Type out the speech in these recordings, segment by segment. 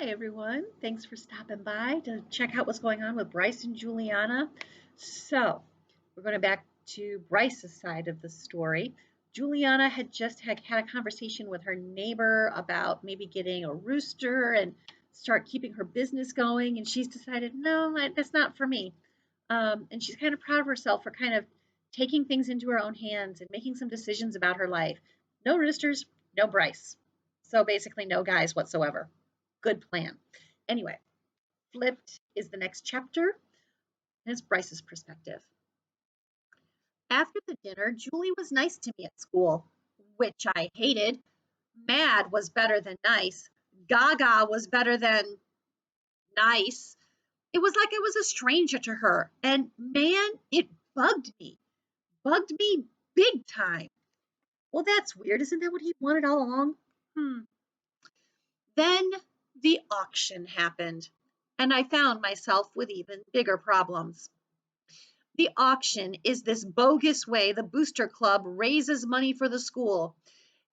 Hi, everyone. Thanks for stopping by to check out what's going on with Bryce and Juliana. So, we're going back to Bryce's side of the story. Juliana had just had a conversation with her neighbor about maybe getting a rooster and start keeping her business going. And she's decided, no, that's not for me. And she's kind of proud of herself for kind of taking things into her own hands and making some decisions about her life. No roosters, no Bryce. So basically, no guys whatsoever. Good plan. Anyway, flipped is the next chapter, and it's Bryce's perspective. After the dinner, Julie was nice to me at school, which I hated. Mad was better than nice. Gaga was better than nice. It was like I was a stranger to her, and man, it bugged me. Bugged me big time. Well, that's weird. Isn't that what he wanted all along? Then the auction happened, and I found myself with even bigger problems. The auction is this bogus way the Booster Club raises money for the school.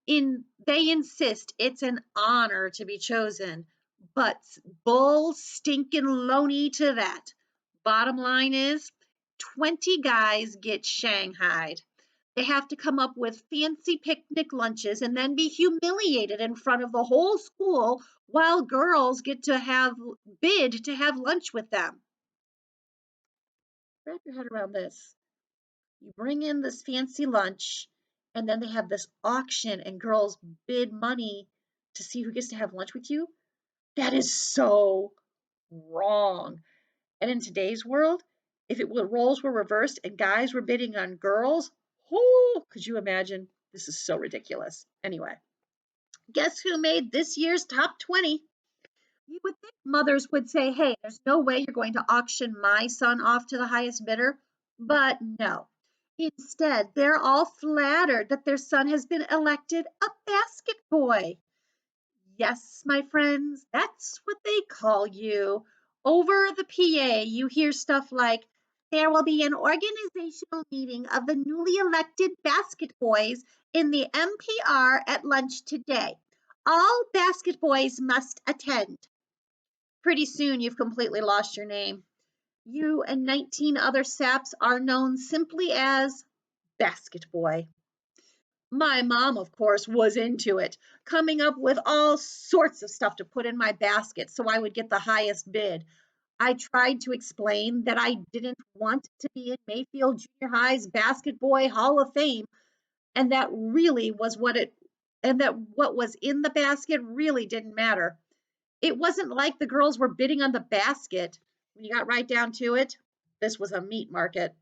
They insist it's an honor to be chosen, but bull stinking loney to that. Bottom line is 20 guys get shanghaied. They have to come up with fancy picnic lunches and then be humiliated in front of the whole school while girls get to have bid to have lunch with them. Wrap your head around this. You bring in this fancy lunch, and then they have this auction, and girls bid money to see who gets to have lunch with you. That is so wrong. And in today's world, if roles were reversed and guys were bidding on girls, oh, could you imagine? This is so ridiculous. Anyway, guess who made this year's top 20? You would think mothers would say, hey, there's no way you're going to auction my son off to the highest bidder. But no. Instead, they're all flattered that their son has been elected a basket boy. Yes, my friends, that's what they call you. Over the PA, you hear stuff like, there will be an organizational meeting of the newly elected basket boys in the MPR at lunch today. All basket boys must attend. Pretty soon, you've completely lost your name. You and 19 other saps are known simply as Basket Boy. My mom, of course, was into it, coming up with all sorts of stuff to put in my basket so I would get the highest bid. I tried to explain that I didn't want to be in Mayfield Junior High's Basket Boy Hall of Fame, and that really was and that what was in the basket really didn't matter. It wasn't like the girls were bidding on the basket. When you got right down to it, this was a meat market.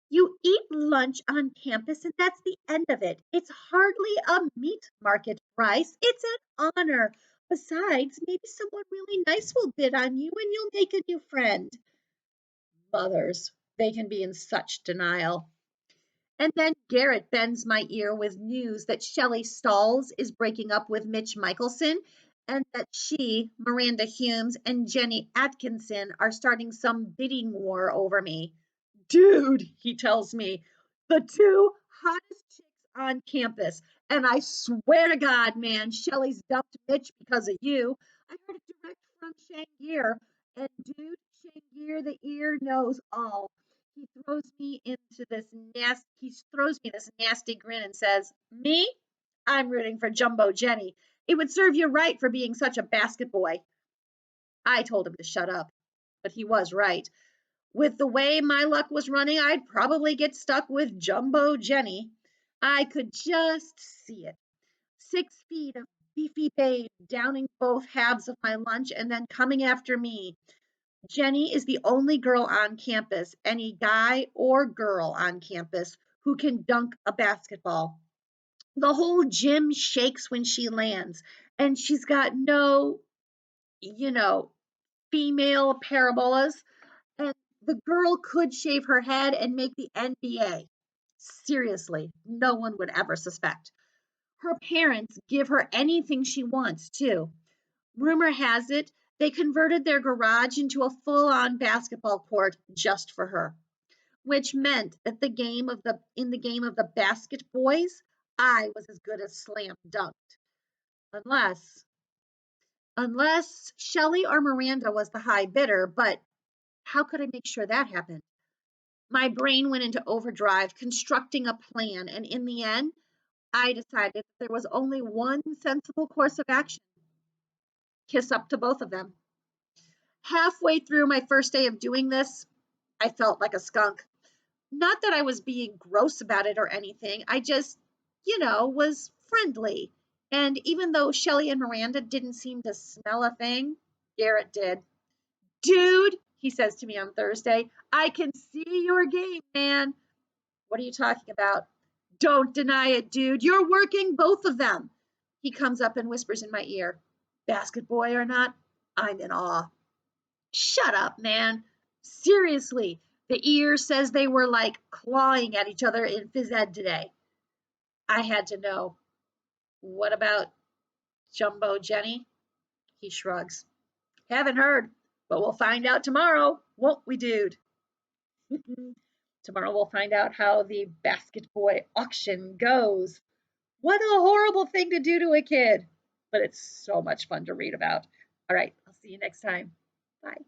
You eat lunch on campus, and that's the end of it. It's hardly a meat market, Bryce. It's an honor. Besides, maybe someone really nice will bid on you and you'll make a new friend. Mothers, they can be in such denial. And then Garrett bends my ear with news that Shelley Stalls is breaking up with Mitch Michelson and that she, Miranda Humes, and Jenny Atkinson are starting some bidding war over me. Dude, he tells me, the two hottest chicks on campus. And I swear to God, man, Shelley's dumped Mitch because of you. I heard it direct from Shangier. And dude, Shangier, the ear knows all. He throws me this nasty grin and says, me? I'm rooting for Jumbo Jenny. It would serve you right for being such a basket boy. I told him to shut up, but he was right. With the way my luck was running, I'd probably get stuck with Jumbo Jenny. I could just see it. 6 feet of beefy babe downing both halves of my lunch and then coming after me. Jenny is the only girl on campus, any guy or girl on campus, who can dunk a basketball. The whole gym shakes when she lands, and she's got no, you know, female parabolas. And the girl could shave her head and make the NBA. Seriously, no one would ever suspect. Her parents give her anything she wants, too. Rumor has it they converted their garage into a full-on basketball court just for her, which meant that in the game of the basket boys, I was as good as slam dunked. Unless unless Shelley or Miranda was the high bidder, but how could I make sure that happened? My brain went into overdrive, constructing a plan, and in the end, I decided that there was only one sensible course of action: kiss up to both of them. Halfway through my first day of doing this, I felt like a skunk. Not that I was being gross about it or anything, I just, was friendly. And even though Shelley and Miranda didn't seem to smell a thing, Garrett did. Dude, he says to me on Thursday, I can see your game, man. What are you talking about? Don't deny it, dude. You're working both of them. He comes up and whispers in my ear, basket boy or not, I'm in awe. Shut up, man. Seriously, the ear says they were like clawing at each other in phys ed today. I had to know. What about Jumbo Jenny? He shrugs. Haven't heard, but we'll find out tomorrow, won't we, dude? Tomorrow we'll find out how the basket boy auction goes. What a horrible thing to do to a kid, but it's so much fun to read about. All right, I'll see you next time. Bye.